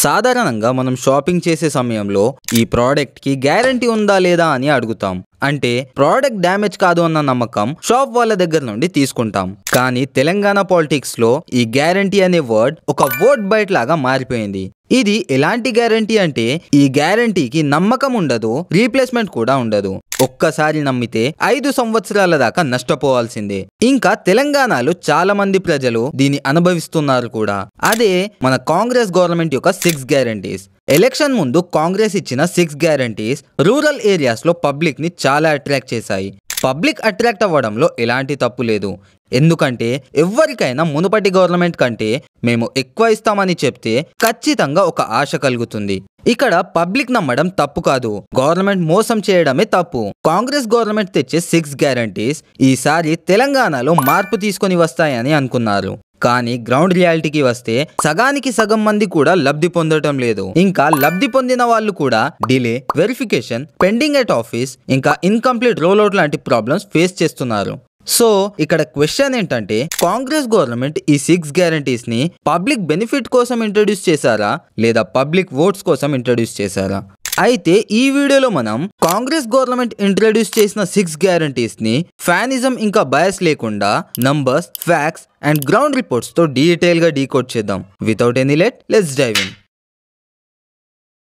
సాధారణంగా మనం షాపింగ్ చేసే సమయంలో ఈ ప్రోడక్ట్ కి గ్యారంటీ ఉందా లేదా అని అడుగుతాం. అంటే ప్రోడక్ట్ డ్యామేజ్ కాదు అన్న నమ్మకం షాప్ వాళ్ళ దగ్గర నుండి తీసుకుంటాం. కానీ తెలంగాణ పాలిటిక్స్ లో ఈ గ్యారంటీ అనే వర్డ్ ఒక వర్డ్ బైట్ లాగా మారిపోయింది. ఇది ఎలాంటి గ్యారంటీ అంటే ఈ గ్యారంటీకి నమ్మకం ఉండదు, రీప్లేస్మెంట్ కూడా ఉండదు. ఒక్కసారి నమ్మితే 5 సంవత్సరాల దాకా నష్టపోవాల్సిందే. ఇంకా తెలంగాణలో చాలా మంది ప్రజలు దీన్ని అనుభవిస్తున్నారు కూడా. అదే మన కాంగ్రెస్ గవర్నమెంట్ యొక్క 6 గ్యారంటీస్. ఎలక్షన్ ముందు కాంగ్రెస్ ఇచ్చిన 6 గ్యారంటీస్ రూరల్ ఏరియాస్ లో పబ్లిక్ ని చాలా అట్రాక్ట్ చేశాయి. పబ్లిక్ అట్రాక్ట్ అవ్వడంలో ఎలాంటి తప్పు లేదు. ఎందుకంటే ఎవరికైనా మునుపటి గవర్నమెంట్ కంటే మేము ఎక్కువ ఇస్తామని చెప్తే ఖచ్చితంగా ఒక ఆశ కలుగుతుంది. ఇక్కడ పబ్లిక్ నమ్మడం తప్పు కాదు, గవర్నమెంట్ మోసం చేయడమే తప్పు. కాంగ్రెస్ గవర్నమెంట్ తెచ్చే 6 గ్యారంటీస్ ఈసారి తెలంగాణలో మార్పు తీసుకొని వస్తాయని అనుకున్నారు. కానీ గ్రౌండ్ రియాలిటీకి వస్తే సగానికి సగం మంది కూడా లబ్ధి పొందడం లేదు. ఇంకా లబ్ధి పొందిన వాళ్ళు కూడా delay, verification, pending at office, ఇంకా ఇన్కంప్లీట్ రోల్అవుట్ లాంటి ప్రాబ్లమ్స్ ఫేస్ చేస్తున్నారు. సో ఇక్కడ క్వశ్చన్ ఏంటంటే కాంగ్రెస్ గవర్నమెంట్ ఈ 6 గ్యారంటీస్ ని పబ్లిక్ బెనిఫిట్ కోసం ఇంట్రడ్యూస్ చేశారా లేదా పబ్లిక్ ఓట్స్ కోసం ఇంట్రడ్యూస్ చేశారా? అయితే ఈ వీడియోలో మనం కాంగ్రెస్ గవర్నమెంట్ ఇంట్రడ్యూస్ చేసిన 6 గ్యారంటీస్ ని ఫ్యానిజం ఇంకా బయాస్ లేకుండా numbers, facts and ground reports తో డీటెయిల్ గా డీకోడ్ చేద్దాం. Without any let's dive in.